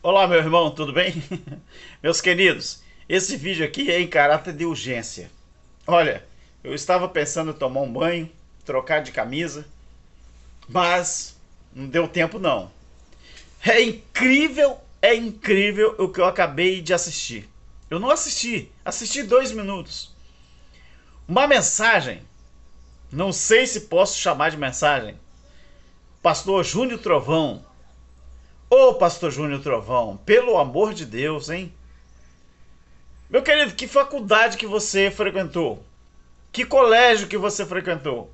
Olá, meu irmão, tudo bem? Meus queridos, esse vídeo aqui é em caráter de urgência. Olha, eu estava pensando em tomar um banho, trocar de camisa, mas não deu tempo não. É incrível o que eu acabei de assistir. Eu não assisti 2 minutos. Uma mensagem, não sei se posso chamar de mensagem. Pastor Júnior Trovão. Ô, Pastor Júnior Trovão, pelo amor de Deus, hein? Meu querido, que faculdade que você frequentou? Que colégio que você frequentou?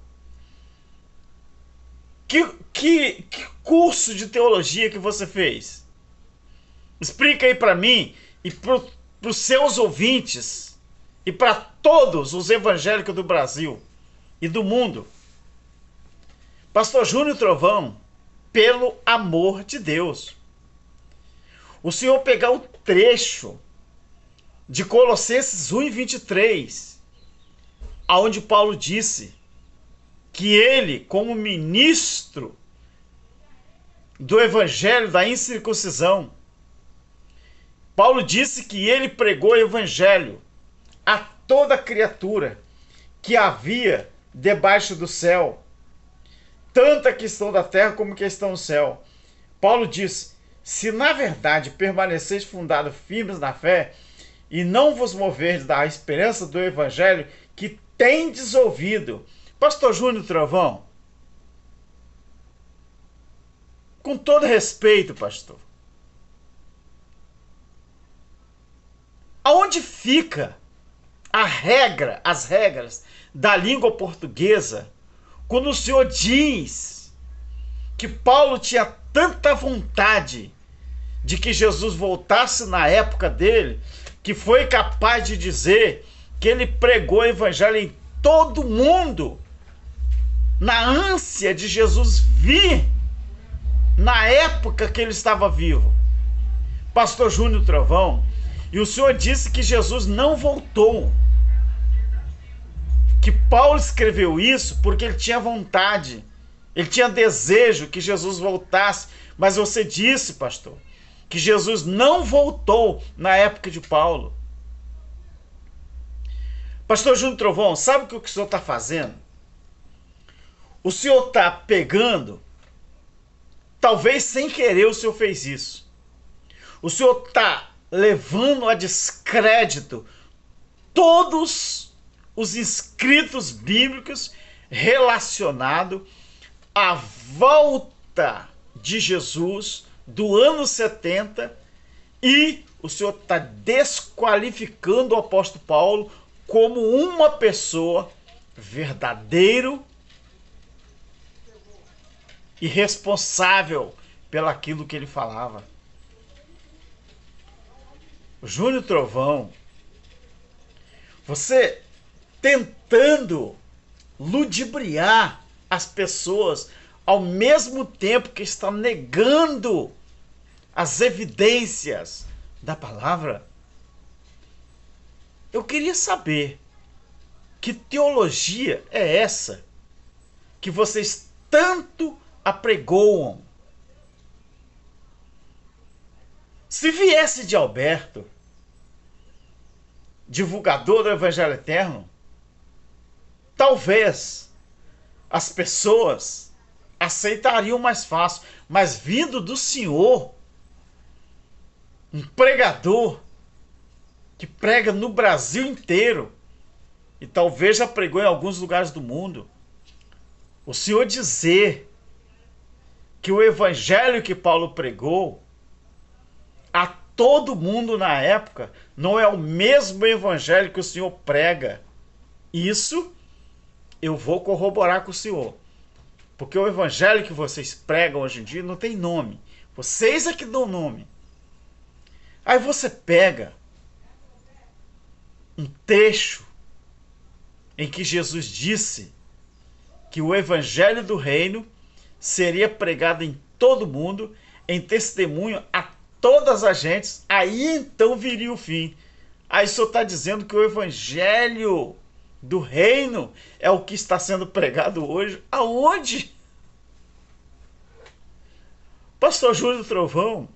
Que curso de teologia que você fez? Explica aí para mim e para os seus ouvintes e para todos os evangélicos do Brasil e do mundo. Pastor Júnior Trovão, pelo amor de Deus, o senhor pegar o trecho de Colossenses 1:23, aonde Paulo disse que ele, como ministro do evangelho da incircuncisão, Paulo disse que ele pregou o evangelho a toda criatura que havia debaixo do céu, tanto a questão da terra como a questão do céu. Paulo diz: se na verdade permaneceis fundados firmes na fé, e não vos moverdes da esperança do evangelho que tendes ouvido. Pastor Júnior Trovão, com todo respeito, pastor, aonde fica as regras da língua portuguesa quando o senhor diz que Paulo tinha tanta vontade de que Jesus voltasse na época dele, que foi capaz de dizer que ele pregou o evangelho em todo mundo, na ânsia de Jesus vir na época que ele estava vivo? Pastor Júnior Trovão, e o senhor disse que Jesus não voltou, que Paulo escreveu isso porque ele tinha vontade, ele tinha desejo que Jesus voltasse, mas você disse, pastor, que Jesus não voltou na época de Paulo. Pastor Júnior Trovão, sabe o que o senhor está fazendo? O senhor está pegando, talvez sem querer o senhor fez isso, o senhor está levando a descrédito todos os escritos bíblicos relacionados à volta de Jesus do ano 70, e o senhor está desqualificando o apóstolo Paulo como uma pessoa verdadeiro e responsável pelaquilo que ele falava. Júnior Trovão, você tentando ludibriar as pessoas ao mesmo tempo que está negando as evidências da palavra. Eu queria saber que teologia é essa que vocês tanto apregoam. Se viesse de Alberto, divulgador do Evangelho Eterno, talvez as pessoas aceitariam mais fácil, mas vindo do senhor, um pregador que prega no Brasil inteiro e talvez já pregou em alguns lugares do mundo, o senhor dizer que o evangelho que Paulo pregou a todo mundo na época não é o mesmo evangelho que o senhor prega, isso eu vou corroborar com o senhor, porque o evangelho que vocês pregam hoje em dia não tem nome, vocês é que dão nome. Aí você pega um trecho em que Jesus disse que o evangelho do reino seria pregado em todo mundo, em testemunho a todas as gentes, aí então viria o fim. Aí o senhor está dizendo que o evangelho do reino é o que está sendo pregado hoje. Aonde? Pastor Júnior Trovão,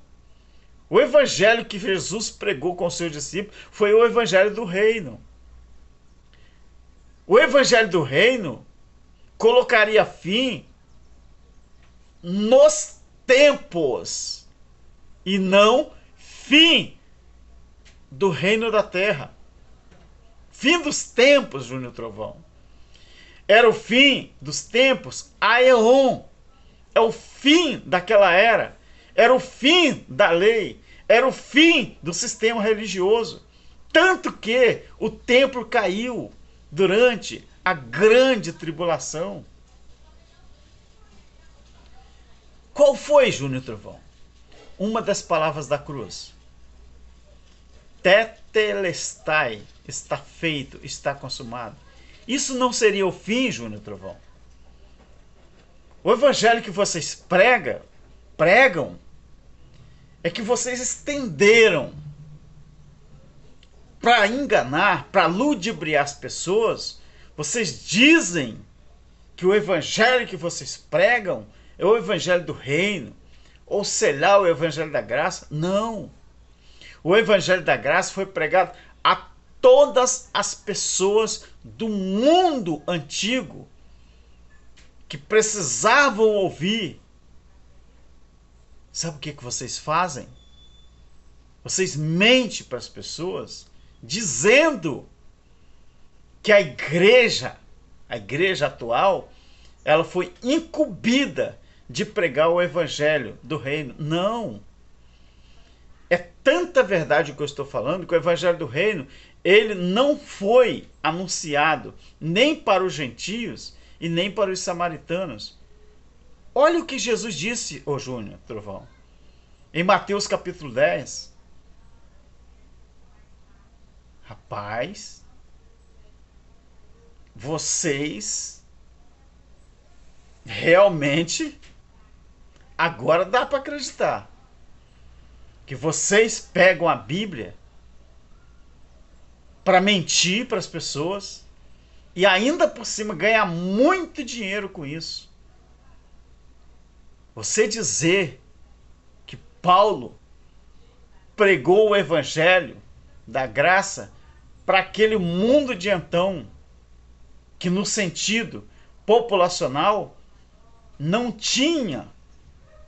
O evangelho que Jesus pregou com seus discípulos foi o evangelho do reino. O evangelho do reino colocaria fim nos tempos e não fim do reino da terra. Fim dos tempos, Júnior Trovão. Era o fim dos tempos, aeon. É o fim daquela era. Era o fim da lei. Era o fim do sistema religioso. Tanto que o templo caiu durante a grande tribulação. Qual foi, Júnior Trovão? Uma das palavras da cruz. Tetelestai, está feito, está consumado. Isso não seria o fim, Júnior Trovão? O evangelho que vocês pregam, é que vocês estenderam para enganar, para ludibriar as pessoas. Vocês dizem que o evangelho que vocês pregam é o evangelho do reino, ou sei lá, o evangelho da graça. Não. O evangelho da graça foi pregado a todas as pessoas do mundo antigo que precisavam ouvir. Sabe o que vocês fazem? Vocês mentem para as pessoas dizendo que a igreja atual, ela foi incumbida de pregar o evangelho do reino. Não. É tanta verdade o que eu estou falando que o evangelho do reino, ele não foi anunciado nem para os gentios e nem para os samaritanos. Olha o que Jesus disse, ô Júnior Trovão, em Mateus capítulo 10. Rapaz, vocês realmente agora dá para acreditar que vocês pegam a Bíblia para mentir para as pessoas e ainda por cima ganhar muito dinheiro com isso. Você dizer que Paulo pregou o evangelho da graça para aquele mundo de então, que no sentido populacional não tinha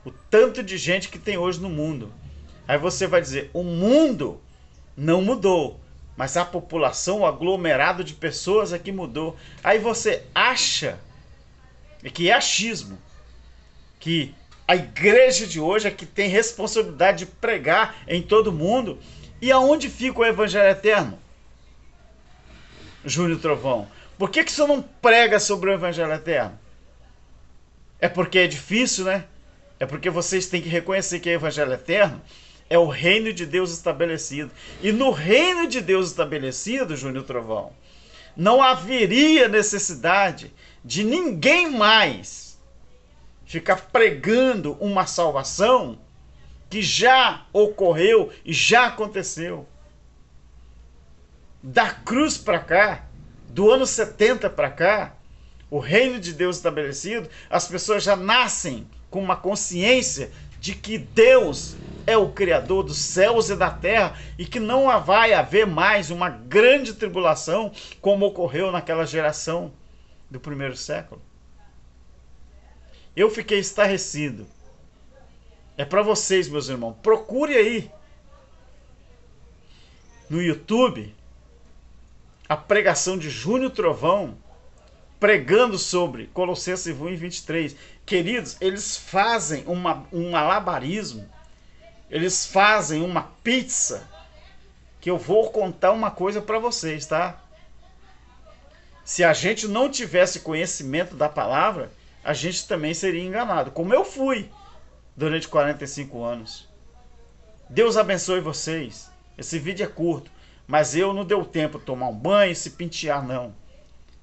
o tanto de gente que tem hoje no mundo. Aí você vai dizer, o mundo não mudou, mas a população, o aglomerado de pessoas é que mudou. Aí você acha, que é achismo, que a igreja de hoje é que tem responsabilidade de pregar em todo mundo. E aonde fica o evangelho eterno? Júnior Trovão, por que você não prega sobre o evangelho eterno? É porque é difícil, né? É porque vocês têm que reconhecer que o evangelho eterno é o reino de Deus estabelecido. E no reino de Deus estabelecido, Júnior Trovão, não haveria necessidade de ninguém mais ficar pregando uma salvação que já ocorreu e já aconteceu. Da cruz para cá, do ano 70 para cá, o reino de Deus estabelecido, as pessoas já nascem com uma consciência de que Deus é o Criador dos céus e da terra e que não vai haver mais uma grande tribulação como ocorreu naquela geração do primeiro século. Eu fiquei estarrecido. É para vocês, meus irmãos. Procure aí no YouTube a pregação de Júnior Trovão pregando sobre Colossenses 1:23. Queridos, eles fazem um malabarismo, eles fazem uma pizza, que eu vou contar uma coisa para vocês, tá? Se a gente não tivesse conhecimento da palavra, a gente também seria enganado, como eu fui durante 45 anos. Deus abençoe vocês. Esse vídeo é curto, mas eu não deu tempo de tomar um banho e se pentear, não.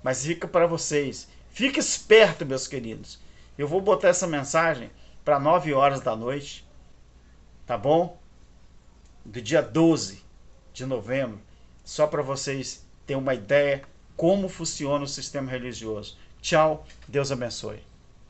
Mas fica para vocês. Fique esperto, meus queridos. Eu vou botar essa mensagem para 9 horas da noite. Tá bom? Do dia 12 de novembro. Só para vocês terem uma ideia como funciona o sistema religioso. Tchau. Deus abençoe.